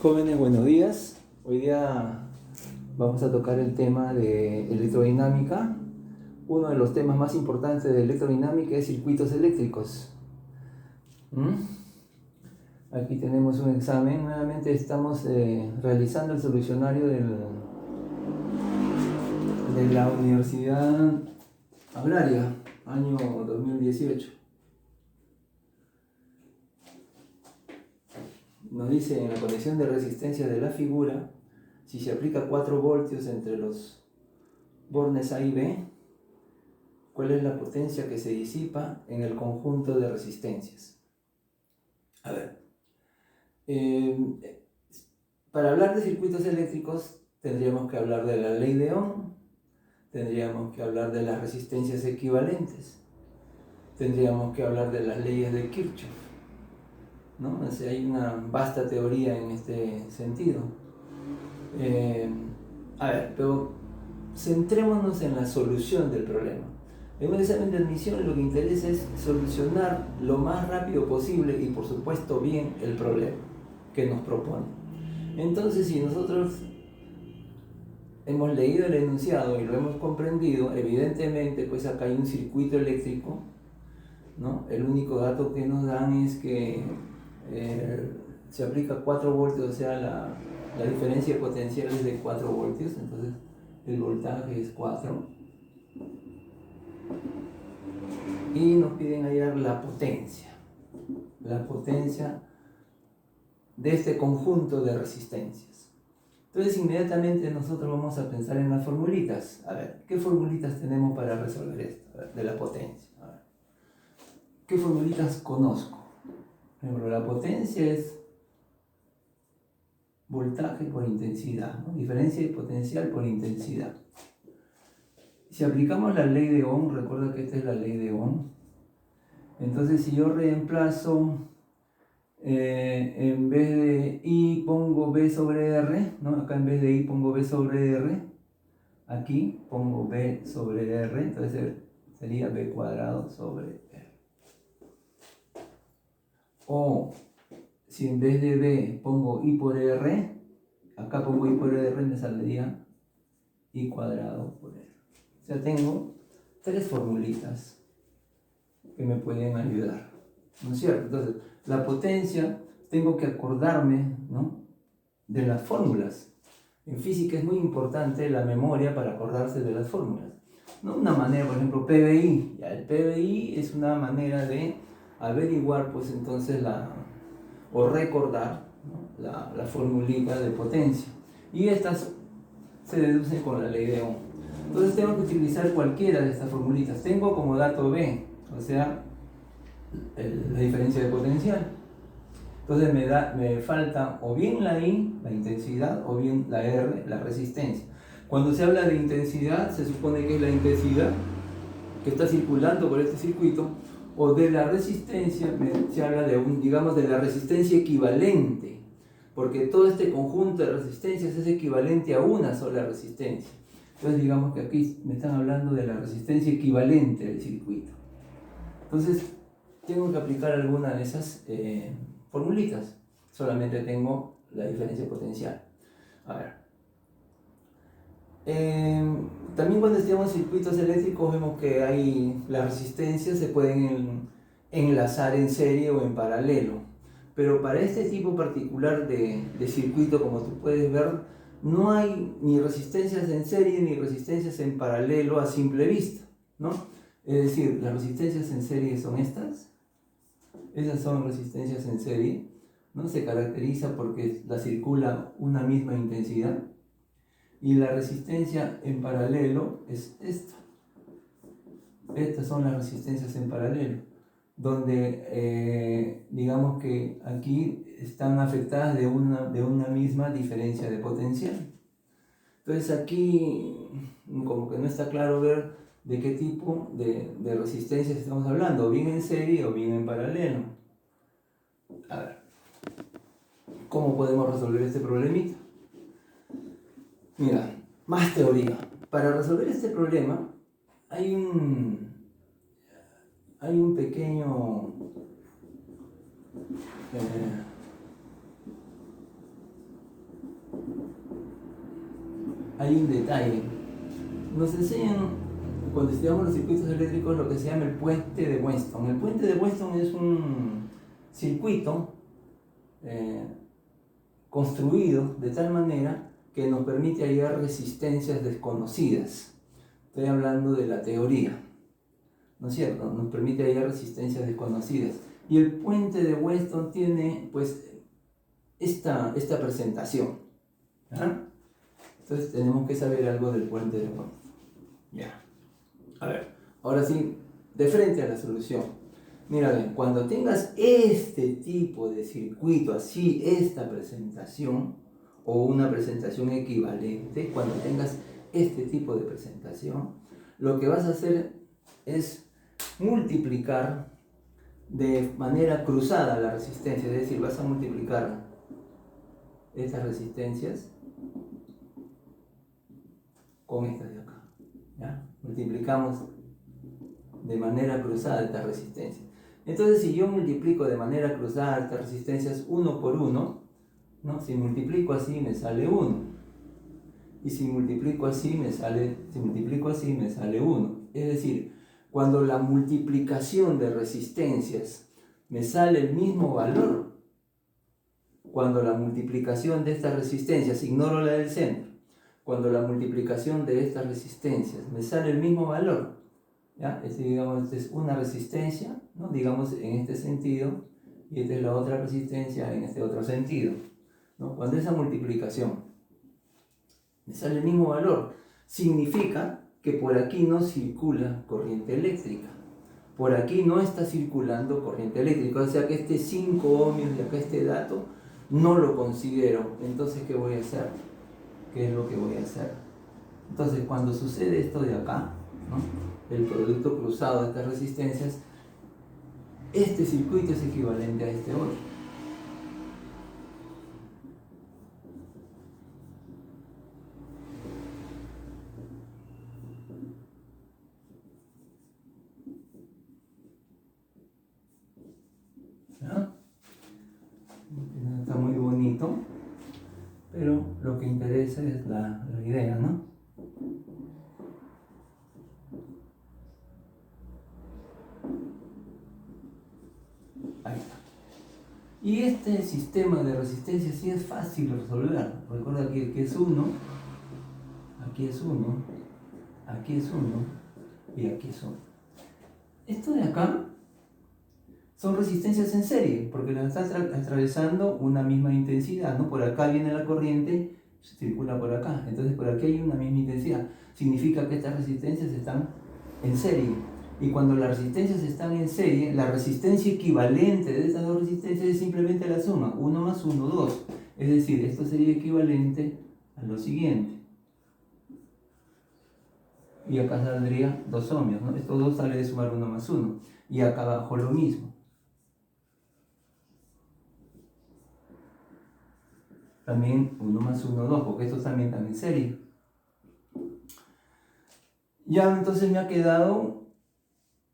Jóvenes, buenos días. Hoy día vamos a tocar el tema de electrodinámica. Uno de los temas más importantes de electrodinámica es circuitos eléctricos. Aquí tenemos un examen. Nuevamente estamos realizando el solucionario de la Universidad Agraria, año 2018. Nos dice en la conexión de resistencia de la figura, si se aplica 4 voltios entre los bornes A y B, ¿cuál es la potencia que se disipa en el conjunto de resistencias? A ver, para hablar de circuitos eléctricos tendríamos que hablar de la ley de Ohm, tendríamos que hablar de las resistencias equivalentes, tendríamos que hablar de las leyes de Kirchhoff, ¿no? O sea, hay una vasta teoría en este sentido. Pero centrémonos en la solución del problema. En un examen de admisión lo que interesa es solucionar lo más rápido posible y por supuesto bien el problema que nos propone. Entonces, si nosotros hemos leído el enunciado y lo hemos comprendido, evidentemente pues acá hay un circuito eléctrico, ¿no? El único dato que nos dan es que se aplica 4 voltios, o sea, la diferencia de potencial es de 4 voltios, entonces el voltaje es 4. Y nos piden hallar la potencia de este conjunto de resistencias. Entonces inmediatamente nosotros vamos a pensar en las formulitas. A ver, ¿qué formulitas tenemos para resolver esto? A ver, de la potencia. A ver, ¿qué formulitas conozco? Por ejemplo, la potencia es voltaje por intensidad, ¿no? Diferencia de potencial por intensidad. Si aplicamos la ley de Ohm, recuerda que esta es la ley de Ohm. Entonces, si yo reemplazo, en vez de I pongo B sobre R, ¿no? Acá en vez de I pongo B sobre R, aquí pongo B sobre R, entonces sería B cuadrado sobre R. O si en vez de B pongo I por R, acá pongo I por R, me saldría I cuadrado por R. O sea, tengo 3 formulitas que me pueden ayudar, ¿no es cierto? Entonces, la potencia, tengo que acordarme, ¿no?, de las fórmulas. En física es muy importante la memoria para acordarse de las fórmulas. ¿No? Una manera, por ejemplo, PBI. Ya, el PBI es una manera de averiguar, pues entonces, o recordar, ¿no?, la formulita de potencia. Y estas se deducen con la ley de Ohm. Entonces tengo que utilizar cualquiera de estas formulitas. Tengo como dato B, o sea, la diferencia de potencial. Entonces me falta o bien la I, la intensidad, o bien la R, la resistencia. Cuando se habla de intensidad, se supone que es la intensidad que está circulando por este circuito, o de la resistencia, se habla de digamos, de la resistencia equivalente, porque todo este conjunto de resistencias es equivalente a una sola resistencia. Entonces digamos que aquí me están hablando de la resistencia equivalente del circuito. Entonces tengo que aplicar alguna de esas formulitas. Solamente tengo la diferencia potencial. A ver. También cuando estudiamos circuitos eléctricos vemos que las resistencias se pueden enlazar en serie o en paralelo. Pero para este tipo particular de circuito, como tú puedes ver, no hay ni resistencias en serie ni resistencias en paralelo a simple vista, ¿no? Es decir, las resistencias en serie son estas. Esas son resistencias en serie, ¿no? Se caracteriza porque la circula una misma intensidad. Y la resistencia en paralelo es esta. Estas son las resistencias en paralelo, donde digamos que aquí están afectadas de una misma diferencia de potencial. Entonces aquí como que no está claro ver de qué tipo de resistencias estamos hablando, bien en serie o bien en paralelo. A ver, ¿cómo podemos resolver este problemita? Mira, más teoría. Para resolver este problema hay un pequeño hay un detalle. Nos enseñan, cuando estudiamos los circuitos eléctricos, lo que se llama el puente de Weston. El puente de Weston es un circuito construido de tal manera que nos permite hallar resistencias desconocidas. Estoy hablando de la teoría, ¿no es cierto? Nos permite hallar resistencias desconocidas. Y el puente de Weston tiene, pues, esta presentación. ¿Ah? Entonces tenemos que saber algo del puente de Weston. Ya. A ver, ahora sí, de frente a la solución. Mira bien, cuando tengas este tipo de circuito, así, esta presentación, o una presentación equivalente, cuando tengas este tipo de presentación, lo que vas a hacer es multiplicar de manera cruzada la resistencia, es decir, vas a multiplicar estas resistencias con estas de acá. ¿Ya? Multiplicamos de manera cruzada estas resistencias. Entonces, si yo multiplico de manera cruzada estas resistencias 1 por 1, ¿no? Si multiplico así me sale 1. Y si multiplico así me sale 1. Es decir, cuando la multiplicación de resistencias me sale el mismo valor, cuando la multiplicación de estas resistencias, ignoro la del centro, cuando la multiplicación de estas resistencias me sale el mismo valor, ¿ya? Digamos, esta es una resistencia, ¿no? Digamos en este sentido, y esta es la otra resistencia en este otro sentido, ¿no? Cuando esa multiplicación me sale el mismo valor, significa que por aquí no circula corriente eléctrica. Por aquí no está circulando corriente eléctrica, o sea que este 5 ohmios de acá, este dato, no lo considero. Entonces, ¿qué voy a hacer? ¿Qué es lo que voy a hacer? Entonces, cuando sucede esto de acá, ¿no? El producto cruzado de estas resistencias, este circuito es equivalente a este otro. ¿Ya? Está muy bonito, pero lo que interesa es la idea, ¿no? Ahí está. Y este sistema de resistencia sí es fácil de resolver. Recuerda que aquí es 1, aquí es 1, aquí es 1 y aquí es 1. Esto de acá son resistencias en serie, porque las están atravesando una misma intensidad, ¿no? Por acá viene la corriente, circula por acá, entonces por aquí hay una misma intensidad. Significa que estas resistencias están en serie. Y cuando las resistencias están en serie, la resistencia equivalente de estas dos resistencias es simplemente la suma, 1 más 1, 2. Es decir, esto sería equivalente a lo siguiente. Y acá saldría 2 ohmios, ¿no? Estos dos sale de sumar 1 más 1. Y acá abajo lo mismo. También 1 más 1, 2, porque estos también están en serie. Ya entonces me ha quedado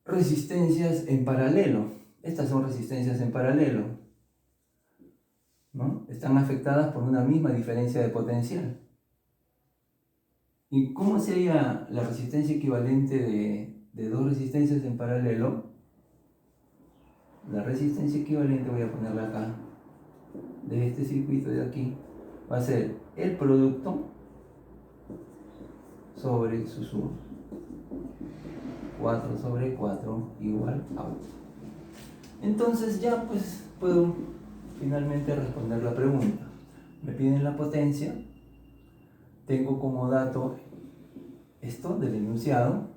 resistencias en paralelo. Estas son resistencias en paralelo, ¿no? Están afectadas por una misma diferencia de potencial. ¿Y cómo sería la resistencia equivalente de dos resistencias en paralelo? La resistencia equivalente, voy a ponerla acá, de este circuito de aquí, va a ser el producto sobre su suma. 4 sobre 4 igual a 1. Entonces ya pues puedo finalmente responder la pregunta. Me piden la potencia, tengo como dato esto del enunciado,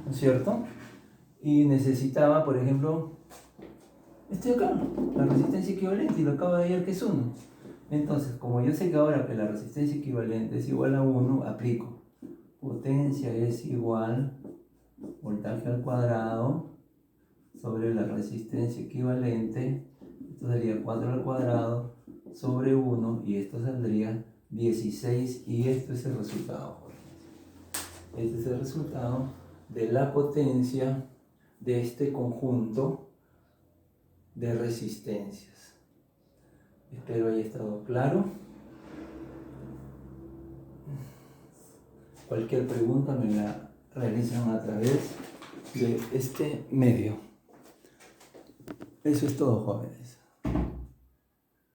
¿no es cierto? Y necesitaba, por ejemplo, esto de acá, la resistencia equivalente, y lo acabo de hallar que es 1. Entonces, como yo sé que ahora que la resistencia equivalente es igual a 1, aplico. Potencia es igual voltaje al cuadrado sobre la resistencia equivalente. Esto sería 4 al cuadrado sobre 1, y esto saldría 16, y esto es el resultado. Este es el resultado de la potencia de este conjunto de resistencias. Espero haya estado claro. Cualquier pregunta me la realizan a través de este medio. Eso es todo, jóvenes.